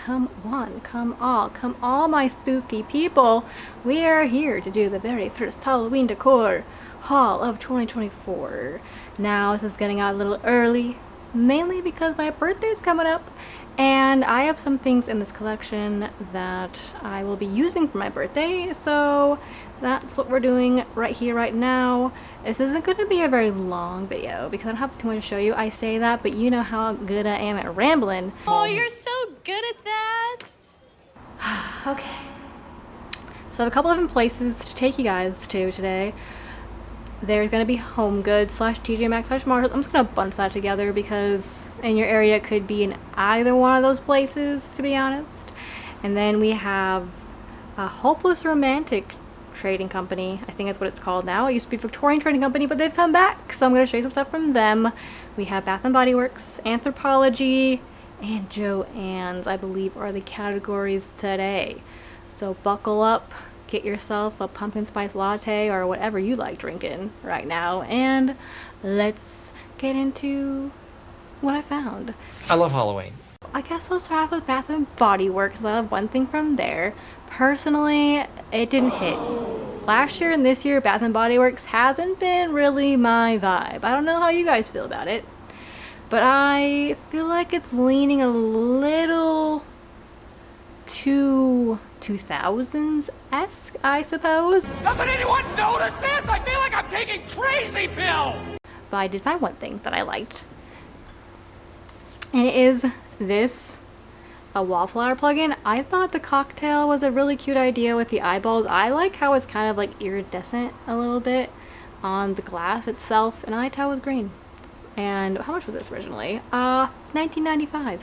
come one, come all my spooky people. We are here to do the very first Halloween decor haul of 2024. Now this is getting out a little early, mainly because my birthday's coming up, and I have some things in this collection that I will be using for my birthday, so that's what we're doing right here, right now. This isn't going to be a very long video because I don't have too much to show you. I say that, but you know how good I am at rambling. Oh, you're so good at that. Okay. So I have a couple of different places to take you guys to today. There's going to be HomeGoods / TJ Maxx / Marshalls. I'm just going to bunch that together because in your area it could be in either one of those places, to be honest. And then we have a Hopeless Romantic trading company. I think that's what it's called now. It used to be Victorian Trading Company, but they've come back, so I'm going to show you some stuff from them. We have Bath & Body Works, Anthropologie, and Joann's, I believe, are the categories today. So buckle up. Get yourself a pumpkin spice latte or whatever you like drinking right now, and let's get into what I found. I love Halloween. I guess I'll start off with Bath & Body Works. I have one thing from there. Personally, it didn't hit. Last year and this year, Bath & Body Works hasn't been really my vibe. I don't know how you guys feel about it, but I feel like it's leaning a little too 2000s-esque, I suppose. Doesn't anyone notice this? I feel like I'm taking crazy pills! But I did find one thing that I liked. And it is this, a wallflower plug-in. I thought the cocktail was a really cute idea with the eyeballs. I like how it's kind of like iridescent a little bit on the glass itself, and I liked how it was green. And how much was this originally? $19.95.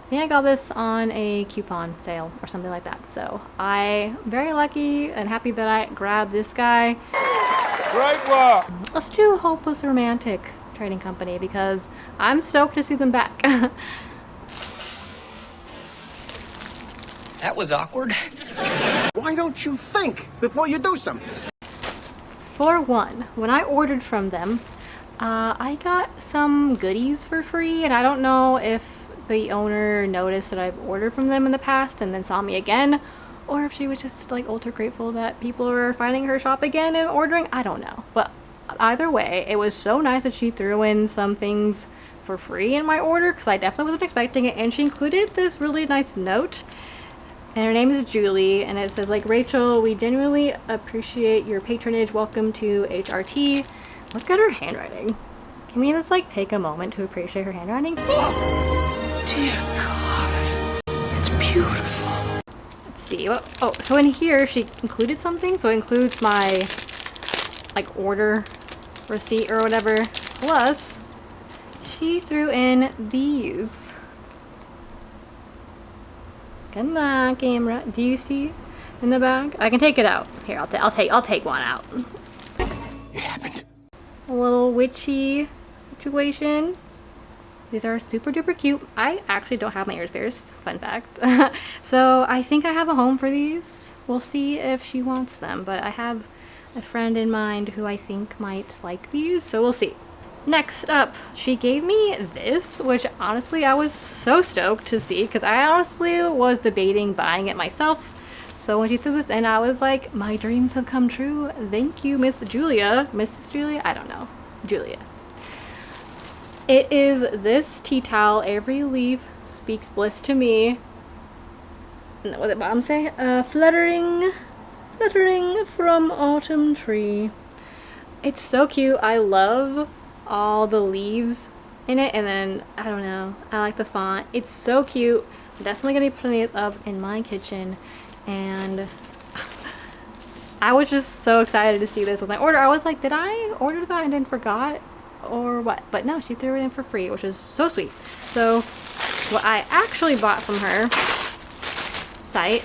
I think I got this on a coupon sale or something like that. So I'm very lucky and happy that I grabbed this guy. Great work! Let's do Hopeless Romantic Trading Company because I'm stoked to see them back. That was awkward. Why don't you think before you do something? For one, when I ordered from them, I got some goodies for free, and I don't know if the owner noticed that I've ordered from them in the past and then saw me again, or if she was just like ultra grateful that people are finding her shop again and ordering. I don't know, but either way, it was so nice that she threw in some things for free in my order because I definitely wasn't expecting it, and she included this really nice note, and her name is Julie, and it says like, Rachel, we genuinely appreciate your patronage. Welcome to HRT. Look at her handwriting. Can we just like take a moment to appreciate her handwriting? Dear God, it's beautiful. Let's see. Oh, so in here she included something. So it includes my like order receipt or whatever. Plus, she threw in these. Come on, camera. Do you see in the bag? I can take it out. Here, I'll take one out. It happened. A little witchy situation. These are super duper cute. I actually don't have my ears pierced, fun fact. So I think I have a home for these. We'll see if she wants them, but I have a friend in mind who I think might like these, so we'll see. Next up, she gave me this, which honestly I was so stoked to see because I honestly was debating buying it myself. So when she threw this in, I was like, my dreams have come true. Thank you, Miss Julia. Mrs. Julia? I don't know. Julia. It is this tea towel. Every leaf speaks bliss to me. And what did the bottom say? Fluttering from autumn tree. It's so cute. I love all the leaves in it, and then I don't know, I like the font. It's so cute. I'm definitely gonna be putting this up in my kitchen, and I was just so excited to see this with my order. I was like, did I order that and then forgot or what? But no, she threw it in for free, which is so sweet. So what I actually bought from her site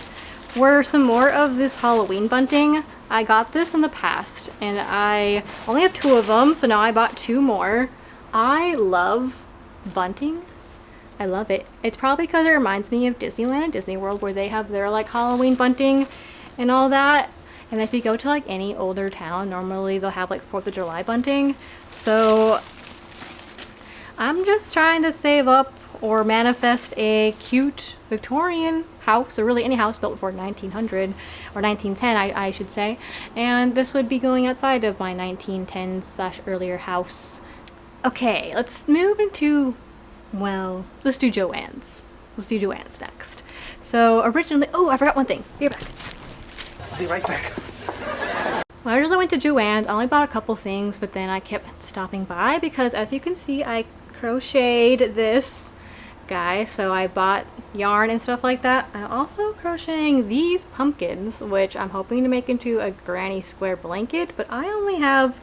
were some more of this Halloween bunting. I got this in the past and I only have 2 of them, so now I bought 2 more. I love bunting. I love it. It's probably because it reminds me of Disneyland and Disney World, where they have their like Halloween bunting and all that. And if you go to like any older town, normally they'll have like 4th of July bunting. So I'm just trying to save up or manifest a cute Victorian house, or really any house built before 1900 or 1910, I should say. And this would be going outside of my 1910s/earlier house. Okay, let's move into, well, let's do Joann's. Let's do Joann's next. So originally, oh, I forgot one thing. Be right back. I'll be right back. When I originally went to Joann's, I only bought a couple things, but then I kept stopping by because, as you can see, I crocheted this guy. So I bought yarn and stuff like that. I'm also crocheting these pumpkins, which I'm hoping to make into a granny square blanket, but I only have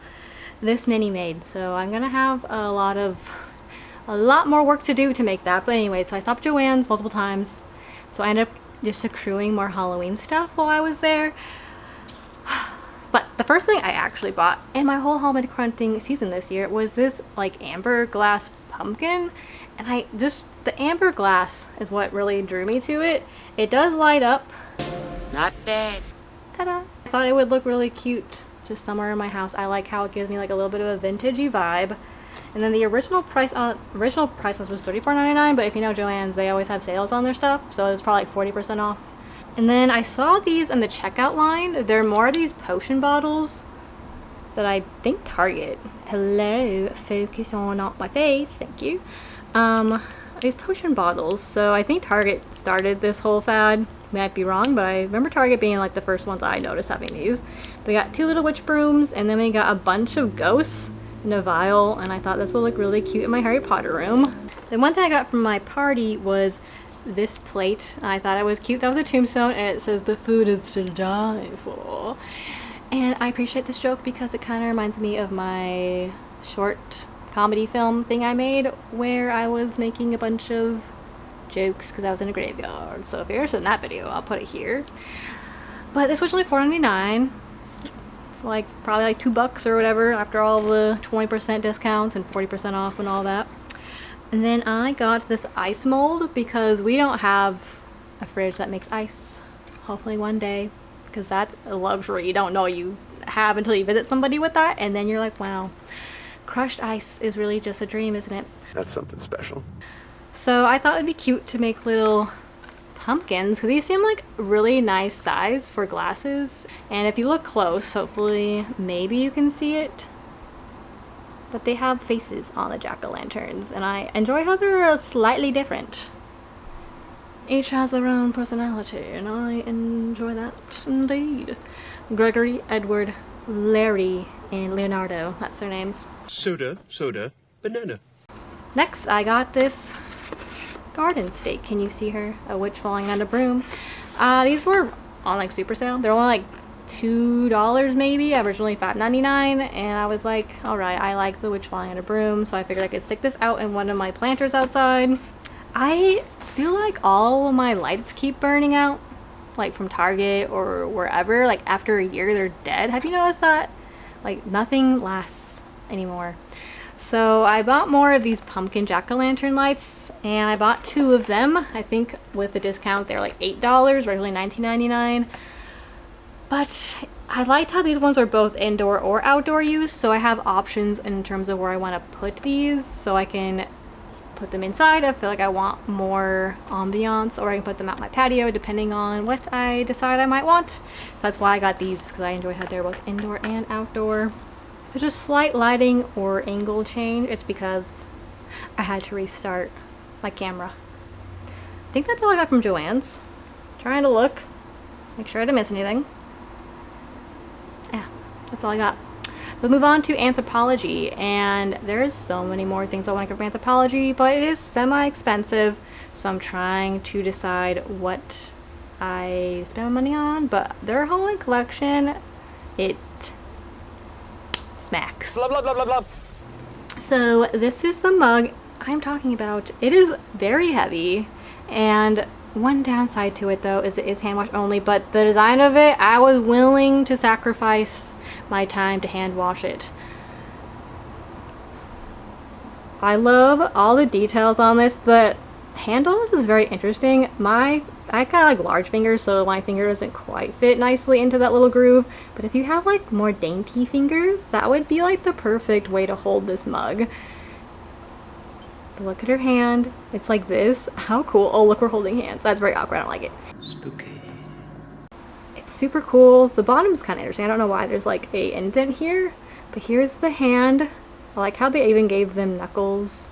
this many made, so I'm gonna have a lot more work to do to make that. But anyway, so I stopped Joann's multiple times, so I ended up just accruing more Halloween stuff while I was there. But the first thing I actually bought in my whole Halloween crafting season this year was this like amber glass pumpkin, and the amber glass is what really drew me to it. It does light up. Not bad. Ta-da! I thought it would look really cute just somewhere in my house. I like how it gives me like a little bit of a vintagey vibe. And then the original price on this was $34.99, but if you know Joann's, they always have sales on their stuff, so it's probably like 40% off. And then I saw these in the checkout line. They're more of these potion bottles that I think Target. Hello, focus on not my face, thank you. These potion bottles. So I think Target started this whole fad. Might be wrong, but I remember Target being like the first ones I noticed having these. We got 2 little witch brooms, and then we got a bunch of ghosts in a vial, and I thought this would look really cute in my Harry Potter room. Then one thing I got from my party was this plate. I thought it was cute. That was a tombstone, and it says the food is to die for. And I appreciate this joke because it kind of reminds me of my short comedy film thing I made where I was making a bunch of jokes because I was in a graveyard. So if you're interested in that video, I'll put it here. But this was only $4.99. Like probably like $2 or whatever after all the 20% discounts and 40% off and all that. And then I got this ice mold because we don't have a fridge that makes ice. Hopefully one day, because that's a luxury you don't know you have until you visit somebody with that, and then you're like, wow, crushed ice is really just a dream, isn't it? That's something special. So I thought it'd be cute to make little pumpkins because these seem like really nice size for glasses. And if you look close, hopefully maybe you can see it, but they have faces on the jack-o'-lanterns, and I enjoy how they're slightly different. Each has their own personality, and I enjoy that indeed. Gregory, Edward, Larry, and Leonardo, that's their names. Soda, banana. Next, I got this garden stake. Can you see her? A witch falling on a broom. These were on like super sale. They're only like $2 maybe, originally $5.99, and I was like, alright, I like the witch falling on a broom, so I figured I could stick this out in one of my planters outside. I feel like all of my lights keep burning out, like from Target or wherever. Like after a year they're dead. Have you noticed that? Like nothing lasts anymore. So I bought more of these pumpkin jack-o'-lantern lights, and I bought 2 of them. I think with the discount they're like $8, originally $19.99. But I liked how these ones are both indoor or outdoor use, so I have options in terms of where I want to put these, so I can put them inside. I feel like I want more ambiance, or I can put them out my patio depending on what I decide I might want. So that's why I got these, because I enjoyed how they're both indoor and outdoor. If there's a slight lighting or angle change, it's because I had to restart my camera. I think that's all I got from Joann's. Trying to look, make sure I didn't miss anything. Yeah, that's all I got. So move on to Anthropologie, and there's so many more things I want to get from Anthropologie, but it is semi-expensive, so I'm trying to decide what I spend my money on. But their Halloween collection, it smacks. Blah, blah, blah, blah, blah. So this is the mug I'm talking about. It is very heavy, and one downside to it though is it is hand wash only, but the design of it, I was willing to sacrifice my time to hand wash it. I love all the details on this. The handle on this is very interesting. I kind of like large fingers, so my finger doesn't quite fit nicely into that little groove, but if you have like more dainty fingers, that would be like the perfect way to hold this mug. Look at her hand. It's like this. How cool. Oh, look, we're holding hands. That's very awkward. I don't like it. Spooky. It's super cool. The bottom's kind of interesting. I don't know why there's like a indent here, but here's the hand. I like how they even gave them knuckles.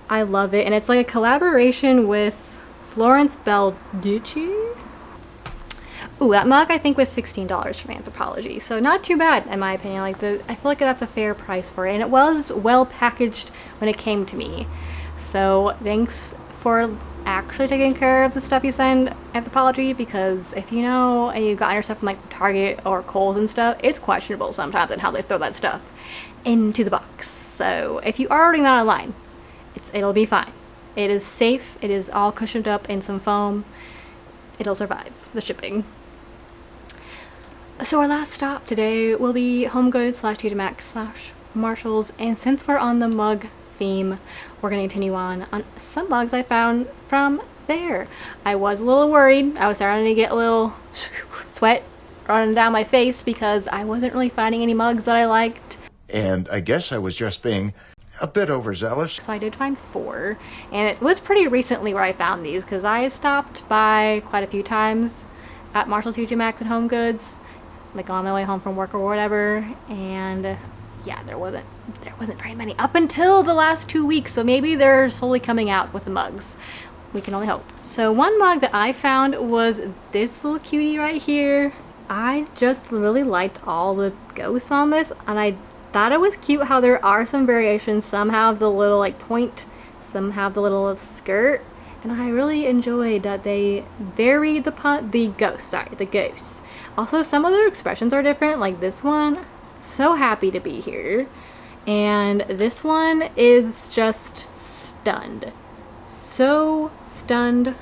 I love it. And it's like a collaboration with Florence Belducci. Ooh, that mug I think was $16 from Anthropologie, so not too bad in my opinion. Like I feel like that's a fair price for it, and it was well packaged when it came to me. So thanks for actually taking care of the stuff you send Anthropologie, because if you know and you've gotten your stuff from like Target or Kohl's and stuff, it's questionable sometimes in how they throw that stuff into the box. So if you are ordering that online, it'll be fine. It is safe. It is all cushioned up in some foam. It'll survive the shipping. So our last stop today will be HomeGoods / TJ Maxx / Marshalls, and since we're on the mug theme, we're going to continue on some mugs I found from there. I was a little worried. I was starting to get a little sweat running down my face because I wasn't really finding any mugs that I liked. And I guess I was just being a bit overzealous. So I did find 4, and it was pretty recently where I found these because I stopped by quite a few times at Marshalls, TJ Maxx, and HomeGoods, like on my way home from work or whatever, and yeah, there wasn't very many up until the last 2 weeks, so maybe they're slowly coming out with the mugs. We can only hope. So one mug that I found was this little cutie right here. I just really liked all the ghosts on this, and I thought it was cute how there are some variations. Some have the little like point, some have the little skirt, and I really enjoyed that they varied the ghosts. Also, some of their expressions are different, like this one, so happy to be here, and this one is just stunned. So stunned.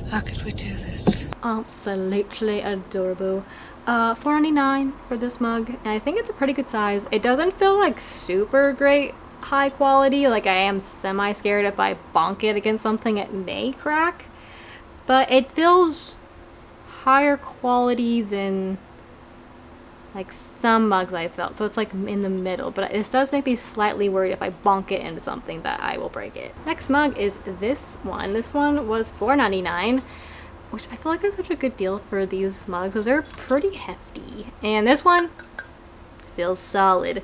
How could we do this? Absolutely adorable. $4.99 for this mug, and I think it's a pretty good size. It doesn't feel like super great high quality, like I am semi scared if I bonk it against something it may crack, but it feels higher quality than like some mugs I felt, so it's like in the middle, but this does make me slightly worried if I bonk it into something that I will break it. Next mug is this one. This one was $4.99, which I feel like is such a good deal for these mugs because they're pretty hefty, and this one feels solid.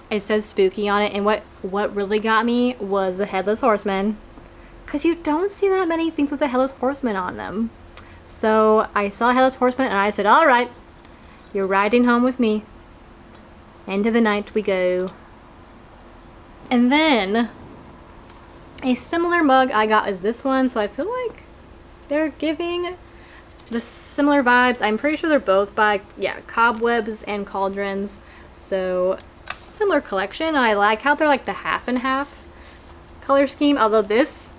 It says spooky on it, and what really got me was the Headless Horseman, because you don't see that many things with the Headless Horseman on them. So I saw Headless Horseman and I said, alright, you're riding home with me. Into the night we go. And then a similar mug I got is this one, so I feel like they're giving the similar vibes. I'm pretty sure they're both by, yeah, Cobwebs and Cauldrons, so similar collection. I like how they're like the half and half color scheme, although this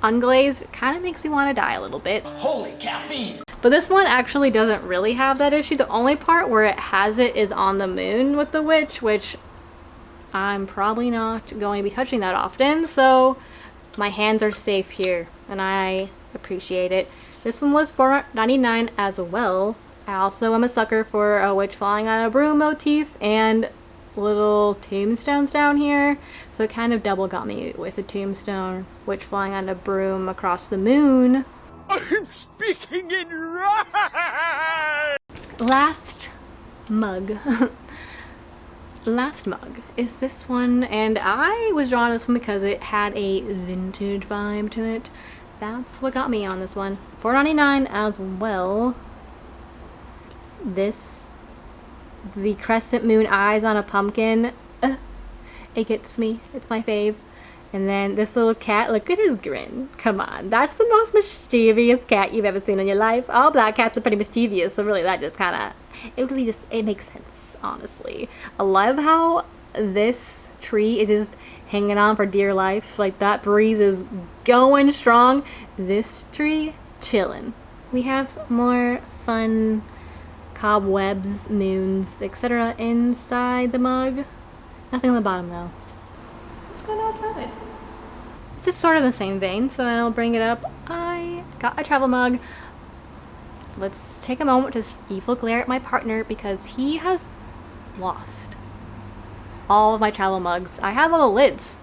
unglazed kind of makes me want to die a little bit. Holy caffeine! But this one actually doesn't really have that issue. The only part where it has it is on the moon with the witch, which I'm probably not going to be touching that often, so my hands are safe here, and I appreciate it. This one was $4.99 as well. I also am a sucker for a witch falling on a broom motif and little tombstones down here, so it kind of double got me with a tombstone, witch flying on a broom across the moon. I'm speaking in rhyme! Last mug. Last mug is this one, and I was drawn to this one because it had a vintage vibe to it. That's what got me on this one. $4.99 as well. The crescent moon eyes on a pumpkin. It gets me. It's my fave. And then this little cat, look at his grin. Come on, that's the most mischievous cat you've ever seen in your life. All black cats are pretty mischievous, so really that just kind of, it makes sense, honestly. I love how this tree is just hanging on for dear life. Like, that breeze is going strong. This tree, chilling. We have more fun cobwebs, moons, etc. inside the mug. Nothing on the bottom though. What's going on outside? This is sort of the same vein, so I'll bring it up. I got a travel mug. Let's take a moment to evil glare at my partner because he has lost all of my travel mugs. I have all the lids,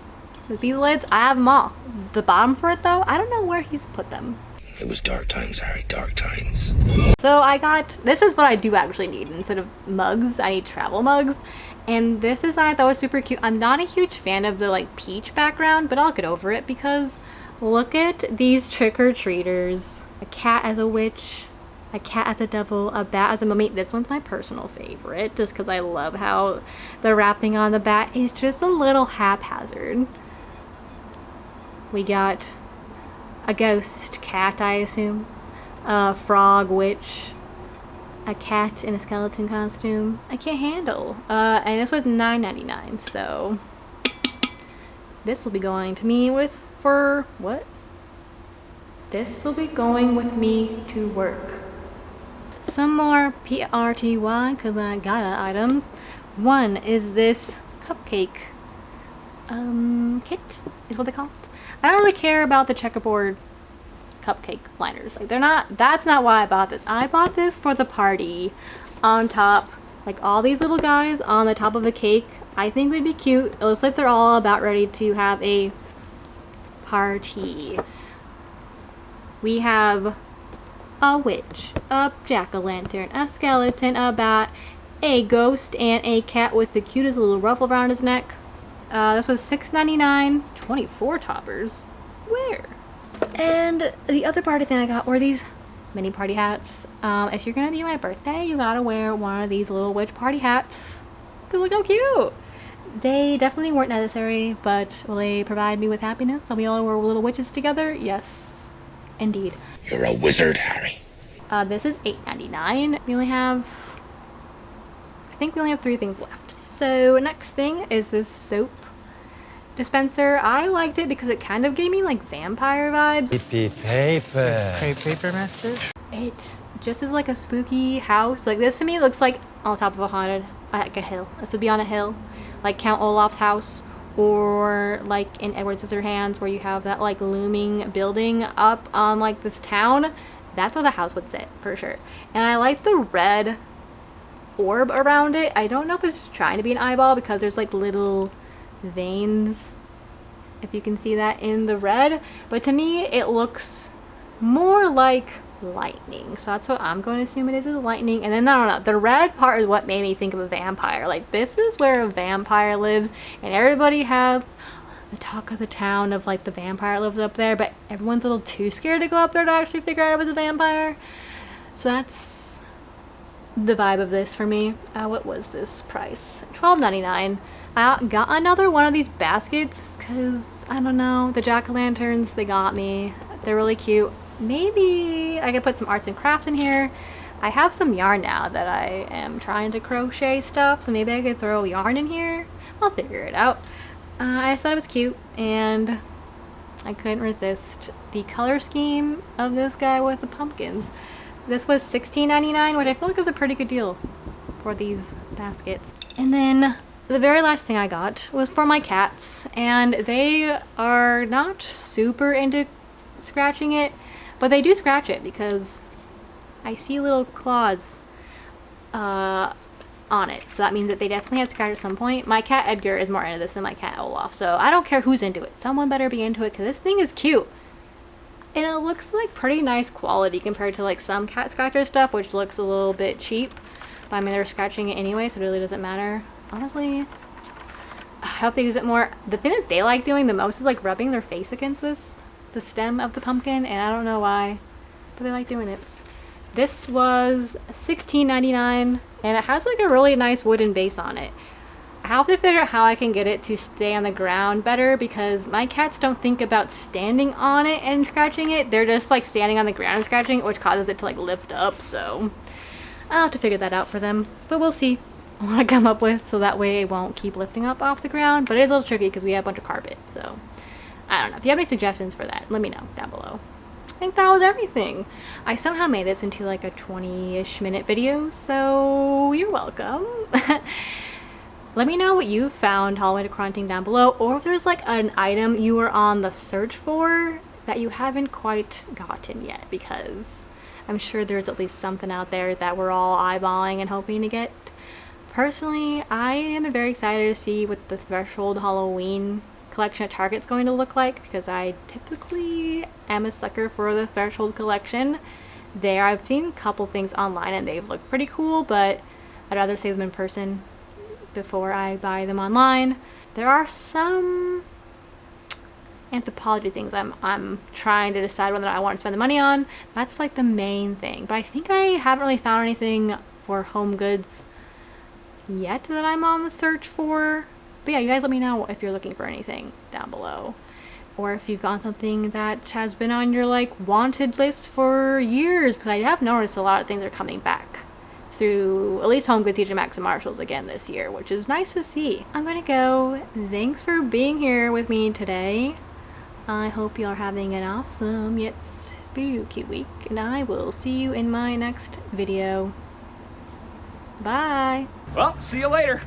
Like, these lids, I have them all. The bottom for it though, I don't know where he's put them. It was dark times, Harry, dark times. So I got, this is what I do actually need. Instead of mugs, I need travel mugs. And this design I thought was super cute. I'm not a huge fan of the like peach background, but I'll get over it because look at these trick-or-treaters. A cat as a witch, a cat as a devil, a bat as a mummy. This one's my personal favorite just because I love how the wrapping on the bat is just a little haphazard. We got a ghost cat, I assume, a frog witch, a cat in a skeleton costume. I can't handle. And this was $9.99, so this will be going to me for what? This will be going with me to work. Some more PRTY because I got items. One is this cupcake kit is what they call it. I don't really care about the checkerboard cupcake liners. Like, they're not, that's not why I bought this. I bought this for the party on top. Like, all these little guys on the top of a cake. I think would be cute. It looks like they're all about ready to have a party. We have a witch, a jack-o'-lantern, a skeleton, a bat, a ghost, and a cat with the cutest little ruffle around his neck. This was $6.99, 24 toppers. Where? And the other party thing I got were these mini party hats. If you're gonna be my birthday, you gotta wear one of these little witch party hats. Cause look how cute! They definitely weren't necessary, but will they provide me with happiness? Are we all were little witches together? Yes, indeed. You're a wizard, Harry. This is $8.99. We only have, I think we only have 3 things left. So next thing is this soap dispenser. I liked it because it kind of gave me like vampire vibes. Paper master? It just is like a spooky house. Like, this to me looks like on top of a haunted, like a hill. This would be on a hill, like Count Olaf's house, or like in Edward Scissorhands where you have that like looming building up on like this town. That's where the house would sit for sure. And I like the red orb around it. I don't know if it's trying to be an eyeball because there's like little veins, if you can see that in the red, but to me it looks more like lightning, so that's what I'm going to assume it is lightning. And then I don't know, the red part is what made me think of a vampire. Like, this is where a vampire lives, and everybody has the talk of the town of like the vampire lives up there, but everyone's a little too scared to go up there to actually figure out it was a vampire. So that's the vibe of this for me. What was this price? $12.99. I got another one of these baskets because, I don't know, the jack-o'-lanterns, they got me. They're really cute. Maybe I could put some arts and crafts in here. I have some yarn now that I am trying to crochet stuff, so maybe I could throw yarn in here. I'll figure it out. I just thought it was cute, and I couldn't resist the color scheme of this guy with the pumpkins. This was $16.99, which I feel like is a pretty good deal for these baskets. And then the very last thing I got was for my cats, and they are not super into scratching it, but they do scratch it because I see little claws on it, so that means that they definitely had scratched at some point. My cat Edgar is more into this than my cat Olaf, so I don't care who's into it. Someone better be into it because this thing is cute. And it looks like pretty nice quality compared to like some cat scratcher stuff, which looks a little bit cheap. But I mean, they're scratching it anyway, so it really doesn't matter. Honestly, I hope they use it more. The thing that they like doing the most is like rubbing their face against the stem of the pumpkin, and I don't know why, but they like doing it. This was $16.99, and it has like a really nice wooden base on it. I have to figure out how I can get it to stay on the ground better because my cats don't think about standing on it and scratching it. They're just like standing on the ground and scratching it, which causes it to like lift up, so I'll have to figure that out for them, but we'll see what I come up with so that way it won't keep lifting up off the ground. But it is a little tricky because we have a bunch of carpet, so I don't know. If you have any suggestions for that, let me know down below. I think that was everything. I somehow made this into like a 20-ish minute video, so you're welcome. Let me know what you found Halloween decorating down below, or if there's like an item you were on the search for that you haven't quite gotten yet, because I'm sure there's at least something out there that we're all eyeballing and hoping to get. Personally, I am very excited to see what the Threshold Halloween collection at Target's going to look like, because I typically am a sucker for the Threshold collection. There, I've seen a couple things online and they've looked pretty cool, but I'd rather see them in person before I buy them online. There are some Anthropologie things I'm trying to decide whether I want to spend the money on. That's like the main thing. But I think I haven't really found anything for HomeGoods yet that I'm on the search for. But yeah, you guys let me know if you're looking for anything down below. Or if you've got something that has been on your like wanted list for years, because I have noticed a lot of things are coming back through at least HomeGoods, TJ Maxx, and Marshalls again this year, which is nice to see. I'm gonna go. Thanks for being here with me today. I hope you are having an awesome yet spooky week, and I will see you in my next video. Bye! Well, see you later.